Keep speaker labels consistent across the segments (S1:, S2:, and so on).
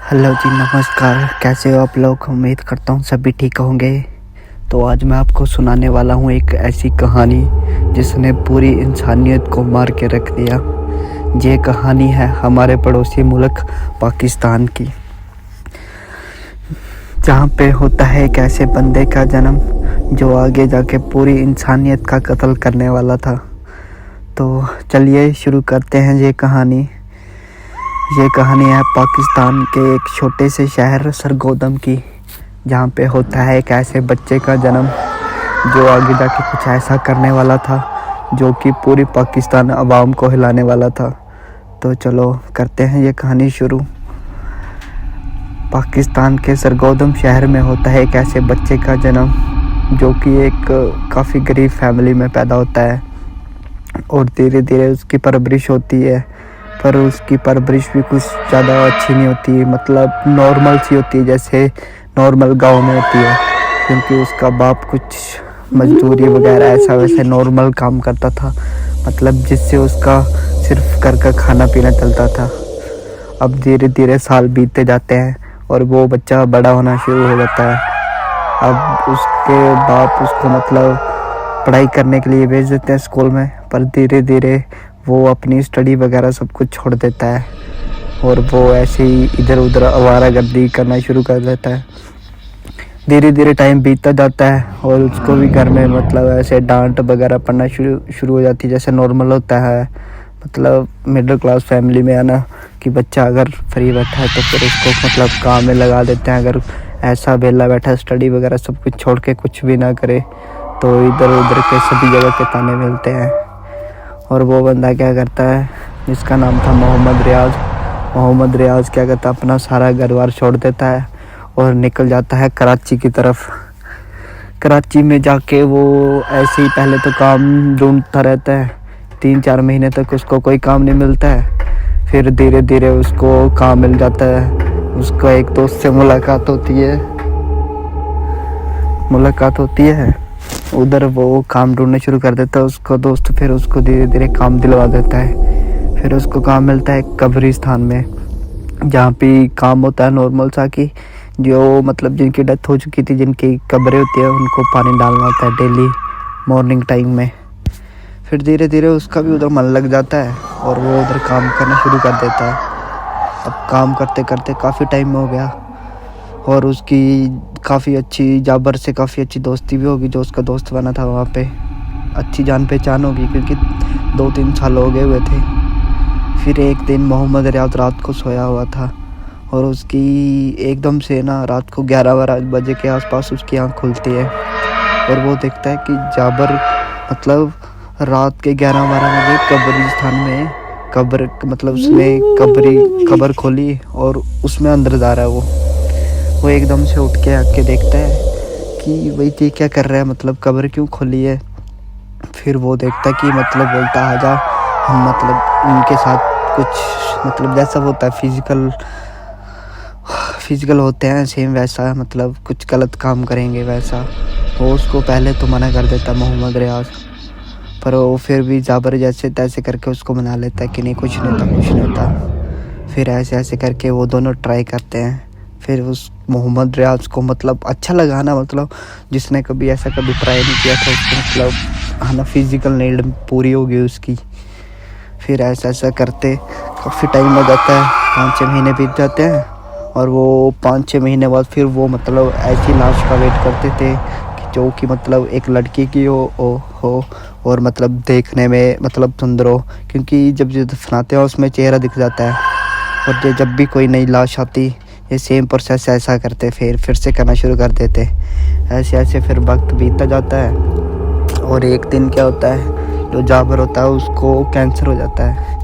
S1: Hello जी, नमस्कार। कैसे हो आप लोग? उम्मीद करता हूँ सभी ठीक होंगे। तो आज मैं आपको सुनाने वाला हूँ एक ऐसी कहानी जिसने पूरी इंसानियत को मार के रख दिया। ये कहानी है हमारे पड़ोसी मुल्क पाकिस्तान की, जहाँ पे होता है एक ऐसे बंदे का जन्म जो आगे जाके पूरी इंसानियत का कत्ल करने वाला था। तो चलिए शुरू करते हैं ये कहानी है पाकिस्तान के एक छोटे से शहर सरगोदम की, जहाँ पे होता है एक ऐसे बच्चे का जन्म जो आगे जाके कुछ ऐसा करने वाला था जो कि पूरी पाकिस्तान अवाम को हिलाने वाला था। तो चलो करते हैं ये कहानी शुरू। पाकिस्तान के सरगोदम शहर में होता है एक ऐसे बच्चे का जन्म जो कि एक काफ़ी गरीब फैमिली में पैदा होता है और धीरे धीरे उसकी परवरिश होती है। पर उसकी परवरिश भी कुछ ज़्यादा अच्छी नहीं होती, मतलब नॉर्मल सी होती है, जैसे नॉर्मल गांव में होती है, क्योंकि उसका बाप कुछ मजदूरी वगैरह ऐसा वैसे नॉर्मल काम करता था, मतलब जिससे उसका सिर्फ घर का खाना पीना चलता था। अब धीरे धीरे साल बीतते जाते हैं और वो बच्चा बड़ा होना शुरू हो जाता है। अब उसके बाप उसको मतलब पढ़ाई करने के लिए भेज देते हैं स्कूल में, पर धीरे धीरे वो अपनी स्टडी वगैरह सब कुछ छोड़ देता है और वो ऐसे ही इधर उधर आवारागर्दी करना शुरू कर देता है। धीरे धीरे टाइम बीतता जाता है और उसको भी घर में मतलब ऐसे डांट वगैरह पड़ना शुरू हो जाती है, जैसे नॉर्मल होता है, मतलब मिडिल क्लास फैमिली में आना कि बच्चा अगर फ्री बैठा है तो फिर उसको मतलब काम में लगा देते हैं। अगर ऐसा बेला बैठा स्टडी वगैरह सब कुछ छोड़ के कुछ भी ना करे तो इधर उधर के सभी जगह के ताने मिलते हैं। और वो बंदा क्या करता है, जिसका नाम था मोहम्मद रियाज क्या करता है, अपना सारा घर बार छोड़ देता है और निकल जाता है कराची की तरफ। कराची में जाके वो ऐसे ही पहले तो काम ढूंढता रहता है, 3-4 महीने तक उसको कोई काम नहीं मिलता है। फिर धीरे धीरे उसको काम मिल जाता है। उसका एक दोस्त से मुलाकात होती है। उधर वो काम ढूंढना शुरू कर देता है उसका दोस्त, फिर उसको धीरे धीरे काम दिलवा देता है। फिर उसको काम मिलता है कब्रिस्तान में, जहाँ पे काम होता है नॉर्मल सा कि जो मतलब जिनकी डेथ हो चुकी थी, जिनकी कब्रें होती है, उनको पानी डालना होता है डेली मॉर्निंग टाइम में। फिर धीरे धीरे उसका भी उधर मन लग जाता है और वो उधर काम करना शुरू कर देता है। अब काम करते करते काफ़ी टाइम हो गया और उसकी काफ़ी अच्छी जाबर से काफ़ी अच्छी दोस्ती भी होगी। जो उसका दोस्त बना था वहाँ पे अच्छी जान पहचान होगी, क्योंकि 2-3 साल हो गए हुए थे। फिर एक दिन मोहम्मद रियाज रात को सोया हुआ था और उसकी एकदम से ना रात को 11-12 बजे के आसपास उसकी आँख खुलती है और वो देखता है कि जाबर मतलब रात के 11-12 बजे कब्रिस्तान में कब्र मतलब उसने कब्र खोली और उसमें अंदर जा रहा है। वो एकदम से उठ के आके देखता है कि भाई ये क्या कर रहा है, मतलब कब्र क्यों खोली है। फिर वो देखता है कि मतलब बोलता आजा हम मतलब उनके साथ कुछ मतलब जैसा होता है फिजिकल होते हैं सेम वैसा, मतलब कुछ गलत काम करेंगे वैसा। वो उसको पहले तो मना कर देता मोहम्मद रियाज, पर वो फिर भी जाबर जैसे तैसे करके उसको मना लेता है कि नहीं कुछ नहीं होता। फिर ऐसे करके वो दोनों ट्राई करते हैं। फिर उस मोहम्मद रियाज को मतलब अच्छा लगा ना, मतलब जिसने कभी ऐसा कभी ट्राई नहीं किया था उसको मतलब है ना फिजिकल नीड पूरी हो गई उसकी। फिर ऐसा करते काफ़ी टाइम हो जाता है, 5-6 महीने बीत जाते हैं और वो 5-6 महीने बाद फिर वो मतलब ऐसी लाश का वेट करते थे कि जो कि मतलब एक लड़की की हो और मतलब देखने में मतलब सुंदर हो, क्योंकि जब जो दफनाते हैं उसमें चेहरा दिख जाता है। और जब भी कोई नई लाश आती ये सेम प्रोसेस ऐसा करते फिर से करना शुरू कर देते। ऐसे फिर वक्त बीतता जाता है और एक दिन क्या होता है, जो जाबर होता है उसको कैंसर हो जाता है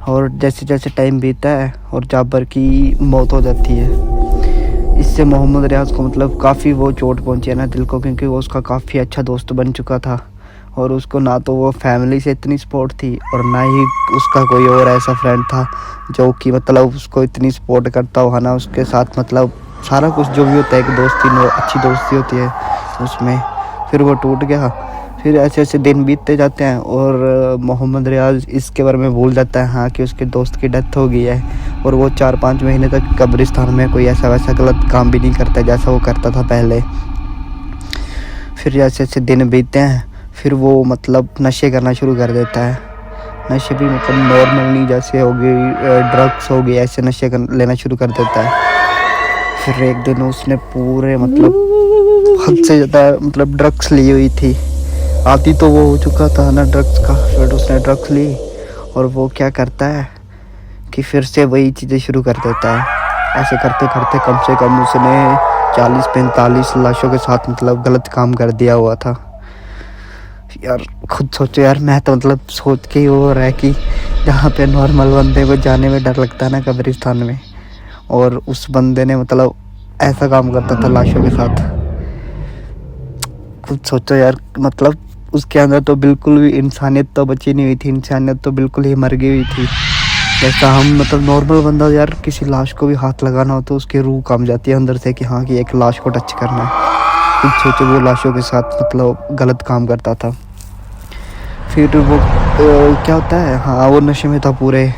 S1: और जैसे जैसे टाइम बीतता है और जाबर की मौत हो जाती है। इससे मोहम्मद रियाज को मतलब काफ़ी वो चोट पहुंची है ना दिल को, क्योंकि वो उसका काफ़ी अच्छा दोस्त बन चुका था और उसको ना तो वो फैमिली से इतनी सपोर्ट थी और ना ही उसका कोई और ऐसा फ्रेंड था जो कि मतलब उसको इतनी सपोर्ट करता हो, है ना उसके साथ मतलब सारा कुछ जो भी होता है एक दोस्ती अच्छी दोस्ती होती है उसमें। फिर वो टूट गया फिर ऐसे ऐसे दिन बीतते जाते हैं और मोहम्मद रियाज इसके बारे में भूल जाता है हाँ कि उसके दोस्त की डेथ हो गई है। और वो 4-5 महीने तक कब्रिस्तान में कोई ऐसा वैसा गलत काम भी नहीं करता जैसा वो करता था पहले। फिर जैसे जैसे दिन बीतते हैं फिर वो मतलब नशे करना शुरू कर देता है। नशे भी मतलब नॉर्मल नहीं, जैसे हो गई ड्रग्स हो गई, ऐसे नशे लेना शुरू कर देता है। फिर एक दिन उसने पूरे मतलब हद से ज़्यादा मतलब ड्रग्स ली हुई थी। आदी तो वो हो चुका था ना ड्रग्स का। फिर उसने ड्रग्स ली और वो क्या करता है कि फिर से वही चीज़ें शुरू कर देता है। ऐसे करते करते कम से कम उसने 40-45 लाशों के साथ मतलब गलत काम कर दिया हुआ था। यार खुद सोचो यार, मैं तो मतलब सोच के ही वो रहा है कि जहाँ पे नॉर्मल बंदे को जाने में डर लगता है ना कब्रिस्तान में, और उस बंदे ने मतलब ऐसा काम करता था लाशों के साथ। खुद सोचो यार, मतलब उसके अंदर तो बिल्कुल भी इंसानियत तो बची नहीं हुई थी, इंसानियत तो बिल्कुल ही मर गई हुई थी। जैसा हम मतलब नॉर्मल बंदा यार किसी लाश को भी हाथ लगाना हो तो उसकी रूह काम जाती है अंदर से कि हाँ कि एक लाश को टच करना है। खुद सोचो वो लाशों के साथ मतलब गलत काम करता था। फिर वो क्या होता है, हाँ वो नशे में था पूरे,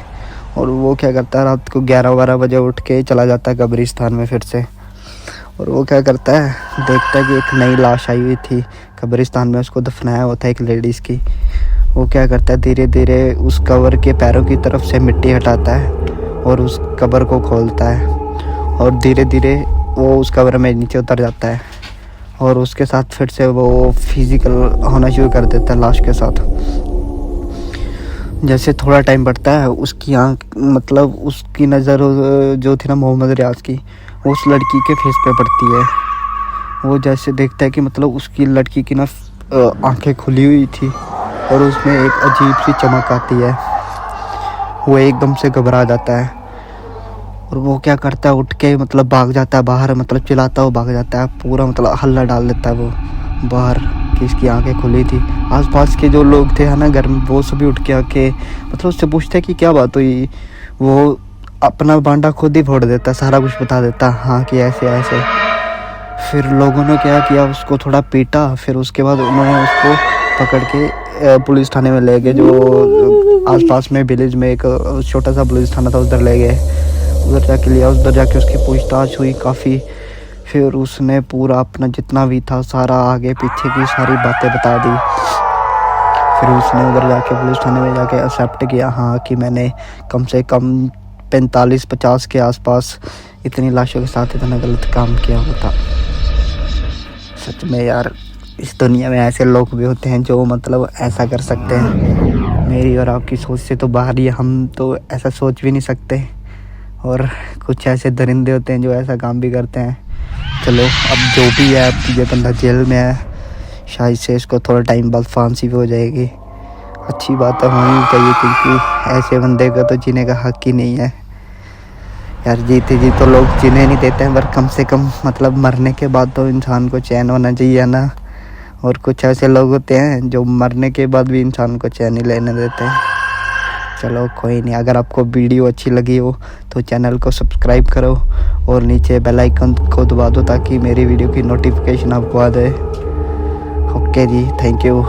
S1: और वो क्या करता है रात को 11-12 बजे उठ के चला जाता है कब्रिस्तान में फिर से। और वो क्या करता है, देखता है कि एक नई लाश आई हुई थी कब्रिस्तान में, उसको दफनाया हुआ था एक लेडीज़ की। वो क्या करता है धीरे धीरे उस कब्र के पैरों की तरफ से मिट्टी हटाता है और उस कब्र को खोलता है, और धीरे धीरे वो उस कब्र में नीचे उतर जाता है और उसके साथ फिर से वो फिजिकल होना शुरू कर देता है लाश के साथ। जैसे थोड़ा टाइम बढ़ता है उसकी आँख मतलब उसकी नज़र जो थी ना मोहम्मद रियाज की, वो उस लड़की के फेस पे पड़ती है। वो जैसे देखता है कि मतलब उसकी लड़की की ना आंखें खुली हुई थी और उसमें एक अजीब सी चमक आती है। वो एकदम से घबरा जाता है और वो क्या करता है, उठ के मतलब भाग जाता है बाहर, मतलब चिल्लाता हुआ भाग जाता है, पूरा मतलब हल्ला डाल देता है वो बाहर कि इसकी आंखें खुली थी। आसपास के जो लोग थे है ना घर में, वो सभी उठ के आके मतलब उससे पूछते कि क्या बात हुई। वो अपना बांडा खुद ही फोड़ देता, सारा कुछ बता देता हाँ कि ऐसे ऐसे। फिर लोगों ने क्या किया, उसको थोड़ा पीटा, फिर उसके बाद उन्होंने उसको पकड़ के पुलिस थाने में ले गए, जो आसपास में विलेज में एक छोटा सा पुलिस थाना था, उधर ले गए। उधर जाके लिया, उधर जाके उसकी पूछताछ हुई काफ़ी। फिर उसने पूरा अपना जितना भी था सारा आगे पीछे की सारी बातें बता दी। फिर उसने उधर जाके पुलिस थाने में जाके एक्सेप्ट किया हाँ कि मैंने कम से कम 45-50 के आसपास इतनी लाशों के साथ इतना गलत काम किया होता। सच में यार इस दुनिया में ऐसे लोग भी होते हैं जो मतलब ऐसा कर सकते हैं। मेरी और आपकी सोच से तो बाहर ही, हम तो ऐसा सोच भी नहीं सकते। और कुछ ऐसे दरिंदे होते हैं जो ऐसा काम भी करते हैं। चलो अब जो भी है, अब ये बंदा जेल में है, शायद से इसको थोड़ा टाइम बाद फांसी भी हो जाएगी। अच्छी बात है, होनी चाहिए, क्योंकि ऐसे बंदे का तो जीने का हक ही नहीं है यार। जीते जी तो लोग जीने नहीं देते हैं, पर कम से कम मतलब मरने के बाद तो इंसान को चैन होना चाहिए ना। और कुछ ऐसे लोग होते हैं जो मरने के बाद भी इंसान को चैन नहीं लेने देते हैं। चलो कोई नहीं, अगर आपको वीडियो अच्छी लगी हो तो चैनल को सब्सक्राइब करो और नीचे बेल आइकन को दबा दो ताकि मेरी वीडियो की नोटिफिकेशन आपको आ जाए। Okay ji, thank you.